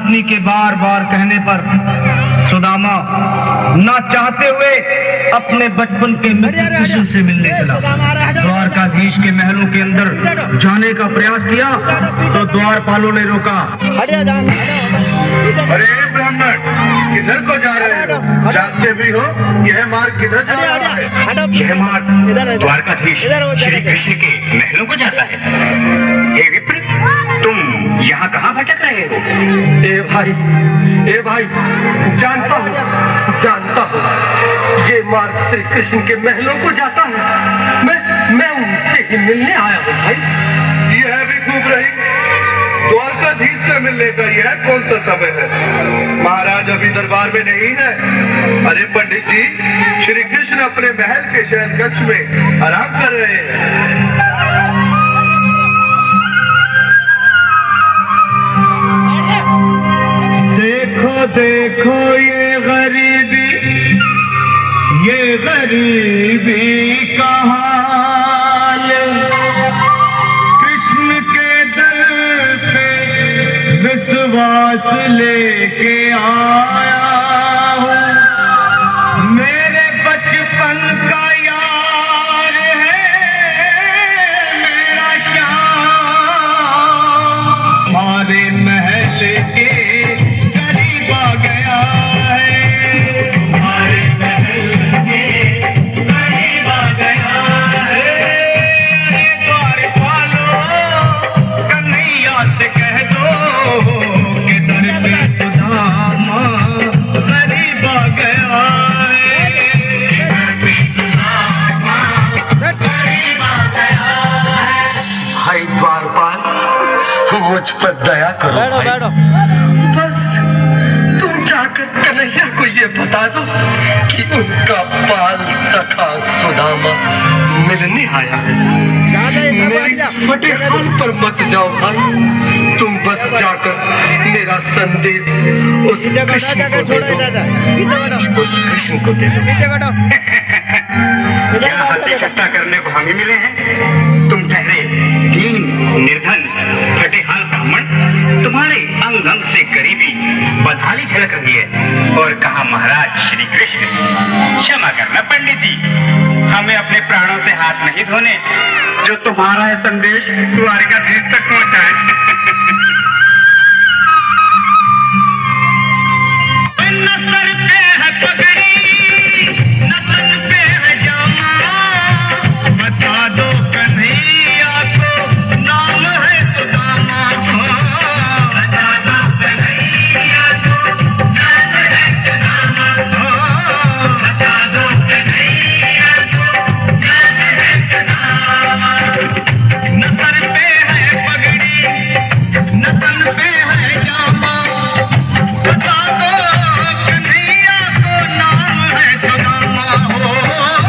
पत्नी के बार बार कहने पर सुदामा ना चाहते हुए अपने बचपन के मित्र कृष्ण से मिलने चला। द्वारकाधीश के महलों के अंदर जाने का प्रयास किया तो द्वारपालों ने रोका। अरे ब्राह्मण, किधर को जा रहे हो? जानते भी हो यह मार्ग किधर जा रहा है? यह मार्ग द्वारकाधीश श्री कृष्ण के महलों को जाता है। हे विप्र, तुम यहाँ कहाँ भटक रहे हो? ए भाई, जानता हूँ ये मार्ग श्री कृष्ण के महलों को जाता है। मैं उनसे ही मिलने आया हूँ भाई। यह भी खूब रही, द्वारकाधीश से मिलने का यह कौन सा समय है? महाराज अभी दरबार में नहीं है। अरे पंडित जी, श्री कृष्ण अपने महल के शयन कक्ष में आराम कर रहे हैं। देखो ये गरीबी का हाल, कृष्ण के दर पे विश्वास लेके आया हूँ। मेरे बचपन का यार है मेरा श्याम, हमारे महल के करीब आ गया है। हमारे महल के करीब आ गया है। द्वारपालों, कन्हैया से कह दो कि दर पे सुदामा करीब आ गया है। दर पे सुदामा करीब आ गया है। भाई द्वारपाल, मुझ पर दया करो भाई। बस तुम जाकर कन्हैया को ये बता दो कि उनका बाल सखा सुदामा मिलने आया है। मेरी फटे हाल पर मत जाओ भाई, तुम बस जाकर मेरा संदेश उस कृष्ण को दे दो। उस कृष्ण को दे दो। यहाँ हंसी ठट्टा करने को हम ही मिले हैं? तुम ठहरे दीन निर्धन फटे हाल ब्राह्मण, तुम्हारे अंग अंग से गरीबी बदहाली झलक रही है। और कहा महाराज श्री कृष्ण, क्षमा करना पंडित जी, हमें अपने प्राणों से हाथ नहीं धोने जो तुम्हारा यह संदेश द्वारकाधीश तक पहुंचाए। न सर पे है पगड़ी, न तन पे है जामा, बता दो कन्हैया को नाम है सुदामा। बता दो कन्हैया को नाम है सुदामा। बता दो कन्हैया को नाम है सुदामा। न सर पे है पगड़ी, न तन पे है जामा, बता दो कन्हैया को नाम है सुदामा। हो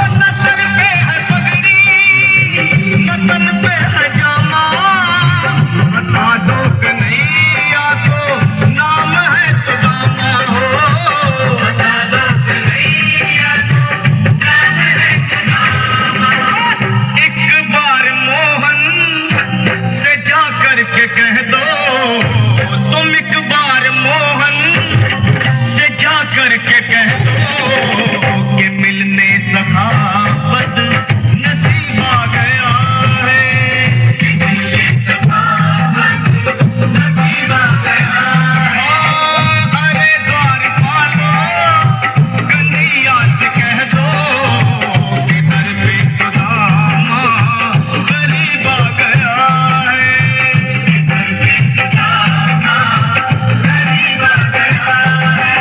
न सर पे है पगड़ी, न तन पे है जामा, बता दो कन्हैया को नाम है सुदामा। हो बता दो कन्हैया को नाम है सुदामा। एक बार मोहन से जा करके कह दो, तुम एक बार मोहन से जा करके कह दो कि मिलने सखावत नसीब आ गया है। मिलने सखावत नसीब आ गया है। अरे द्वारपालों, कन्हैया से कह दो कि दर पे सुदामा करीब आ गया है। दर पे सुदामा करीब आ गया है।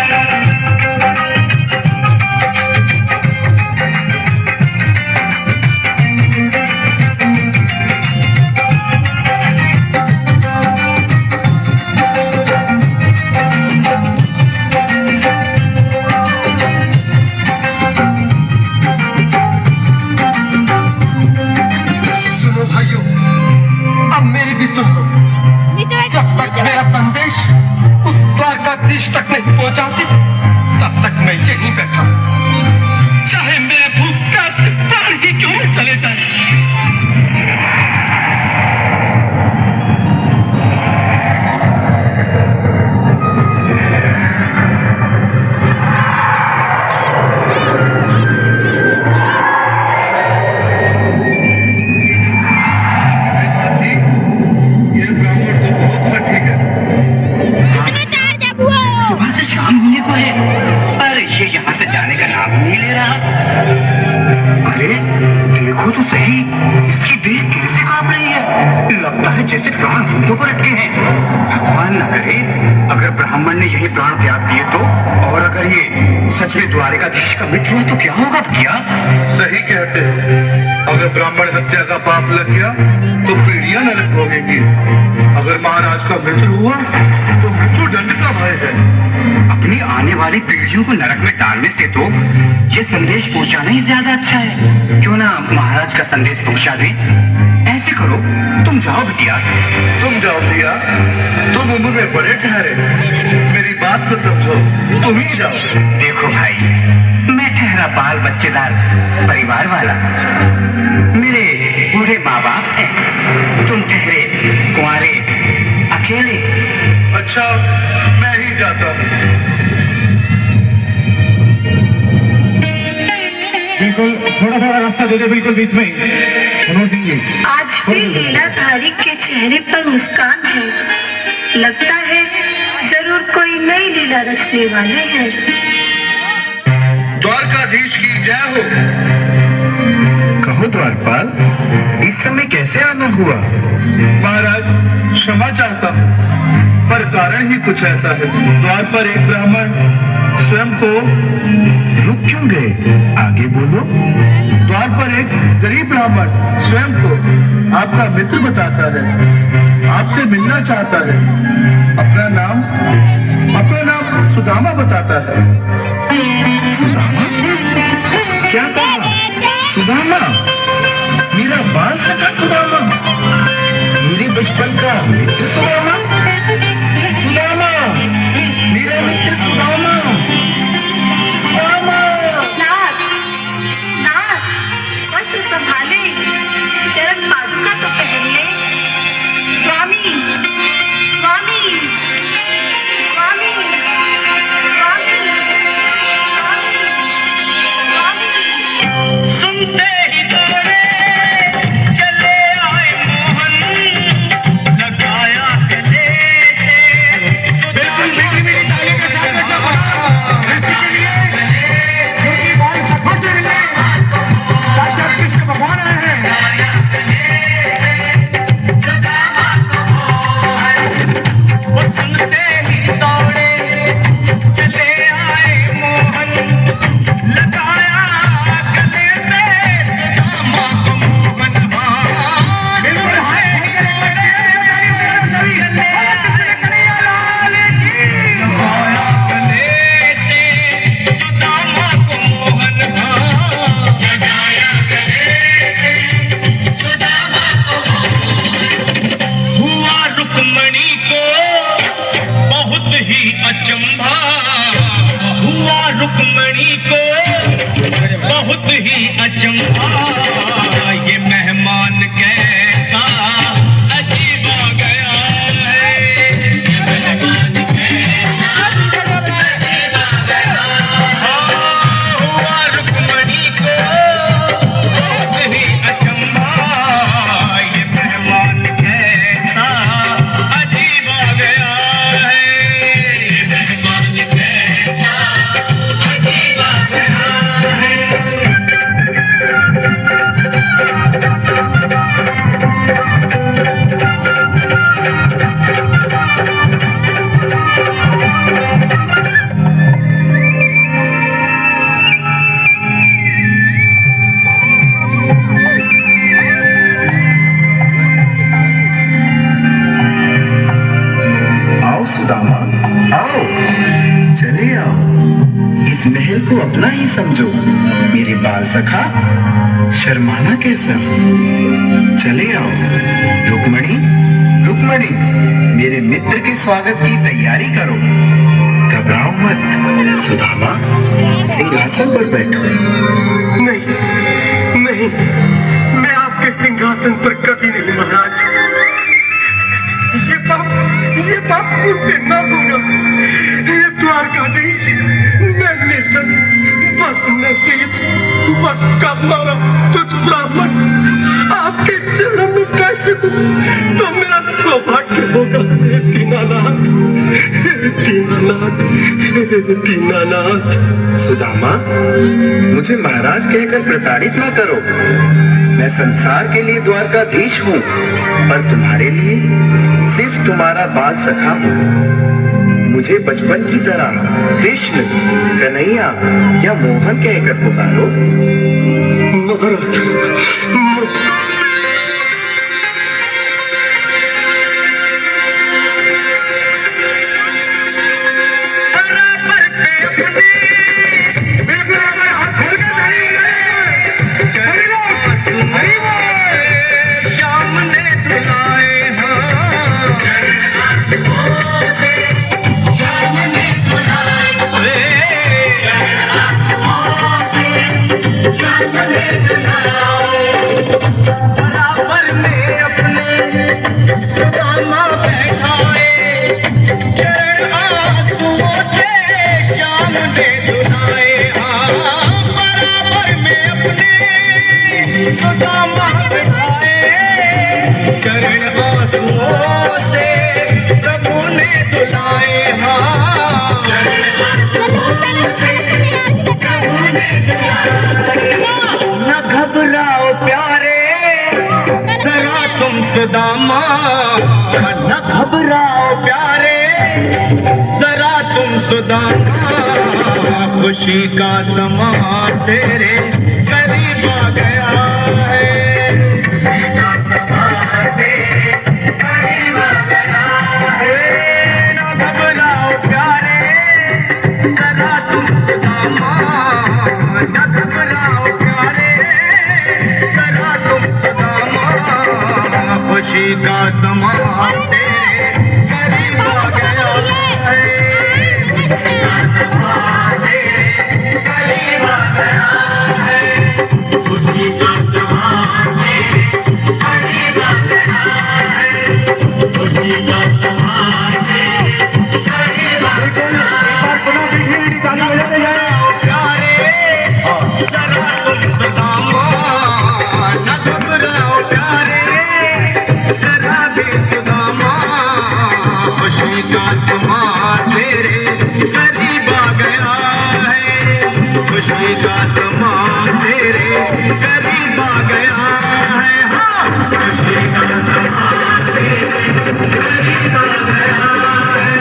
सुनो भाइयों, अब मेरी भी सुन लो। जब तक मेरा संदेश उस द्वारकाधीश तक नहीं पहुंचाती, तब तक मैं यहीं बैठा हूं। चाहे मेरे भूख प्यास से प्राण ही क्यों न चले जाए। देखो तो सही, इसकी देह कैसे कांप रही है। लगता है जैसे प्राण होठों पर अटके हैं। भगवान न करे अगर ब्राह्मण ने यही प्राण त्याग दिए तो, और अगर ये सच में द्वारिकाधीश का मित्र हुआ तो क्या होगा भैया? सही कहते हो। अगर ब्राह्मण हत्या का पाप लग गया तो पीढ़ियां नरक भोगेंगी। अगर महाराज का मित्र हुआ तो मृत्यु दंड का भय है। अपनी आने वाली पीढ़ियों को नरक में डालने से तो ये संदेश पहुंचाना ही ज्यादा अच्छा है। क्यों ना महाराज का संदेश पहुंचा दें। ऐसे करो, तुम जाओ भैया। तुम जाओ भैया, तुम उम्र में बड़े ठहरे, मेरी बात को समझो, तुम ही जाओ। देखो भाई, मैं ठहरा बाल बच्चेदार परिवार वाला, मेरे बूढ़े माँ बाप हैं, तुम ठहरे कुंवारे अकेले। अच्छा, मैं ही जाता हूँ। बिल्कुल थोड़ा थोड़ा रास्ता दे दे, बिल्कुल बीच में मनोज सिंह जी। आज भी लीलाधारी के चेहरे पर मुस्कान है। लगता है जरूर कोई नई लीला रचने वाले हैं। द्वारकाधीश की जय हो। कहो द्वारपाल, इस समय कैसे आना हुआ? महाराज क्षमा चाहता हूँ, पर कारण ही कुछ ऐसा है। द्वार पर एक ब्राह्मण स्वयं को रुक क्यों गए? आगे बोलो। द्वार पर एक गरीब ब्राह्मण स्वयं को आपका मित्र बताता है, आपसे मिलना चाहता है। अपना नाम सुदामा बताता है। सुदामा? क्या कहा? सुदामा? मेरा बाल सखा सुदामा? मेरे बचपन का मित्र सुदामा? सुदामा, मेरा मित्र सुदामा। सुदामा। नाथ, नाथ, वस्त्र संभाले, चरण पादुका तो पहन ले। स्वामी, स्वामी, स्वामी, स्वामी, स्वामी। सुनते ही दौड़े चले आए मोहन, लगाया गले से सुदामा। वो सुनते ही दौड़े चले आए मोहन, लगाया गले से सुदामा को मोहन। हुआ रुक्मणी को बहुत ही अचंभा, हुआ रुक्मणी को बहुत ही अचंभा। ये मेहमान कैसा अजीब आ गया है। हाँ, हुआ रुक्मणी को बहुत ही अचंभा। ये मेहमान कैसा अजीब आ गया है। ये मेहमान कैसा अजीब आ गया है। आओ सुदामा, आओ, चले आओ। इस महल को अपना ही समझो। मेरे बाल सखा, शर्माना कैसा? चले आओ। रुक्मणी, रुक्मणी, मेरे मित्र के स्वागत की तैयारी करो। घबराओ मत। सुदामा, सिंहासन पर बैठो। नहीं, नहीं, मैं आपके सिंहासन पर कभी नहीं महाराज। ये पाप मुझसे न होगा। ये द्वारकाधीश, मैं निर्धन, बदनसीब, बदकमारा तुझ ब्राह्मण आपके चरणों में कैसे दूं? तो मेरा सौभाग्य होगा। हे दीनानाथ, हे दीनानाथ, हे दीनानाथ। सुदामा, मुझे महाराज कहकर प्रताड़ित ना करो। मैं संसार के लिए द्वारकाधीश हूँ, पर तुम्हारे लिए सिर्फ तुम्हारा बाल सखा हूँ। मुझे बचपन की तरह कृष्ण, कन्हैया या मोहन कहकर पुकारो। सुदामा न घबराओ प्यारे, जरा तुम सुदामा, खुशी का समा तेरे करीब आ गया है। खुशी का समा तेरे करीब आ गया है। न घबराओ प्यारे, जरा तुम सुदामा, न घबराओ प्यारे, जरा तुम सुदामा, खुशी का समा तेरे करीब आ गया है। खुशी का समा तेरे करीब आ गया है। खुशी का समा तेरे करीब आ गया है। खुशी का समा तेरे करीब आ गया है। प्यारे जरा तुम सुदामा, न घबराओ प्यारे, जरा भी सुदामा, खुशी का समा तेरे करीब आ गया है। खुशी का समा तेरे करीब आ गया है। हाँ, खुशी का समा तेरे करीब आ गया है।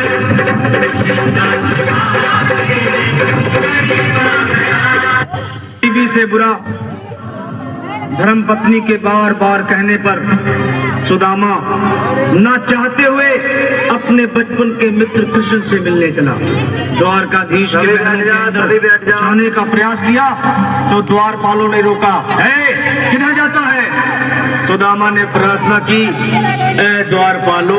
खुशी का समा तेरे करीब आ गया है। बीवी से बुरा धर्मपत्नी के बार बार कहने पर सुदामा ना चाहते हुए अपने बचपन के मित्र कृष्ण से मिलने चला। द्वारकाधीश के महल के अंदर जाने का प्रयास किया तो द्वारपालों ने रोका। किधर जाता है? सुदामा ने प्रार्थना की, ए द्वारपालों,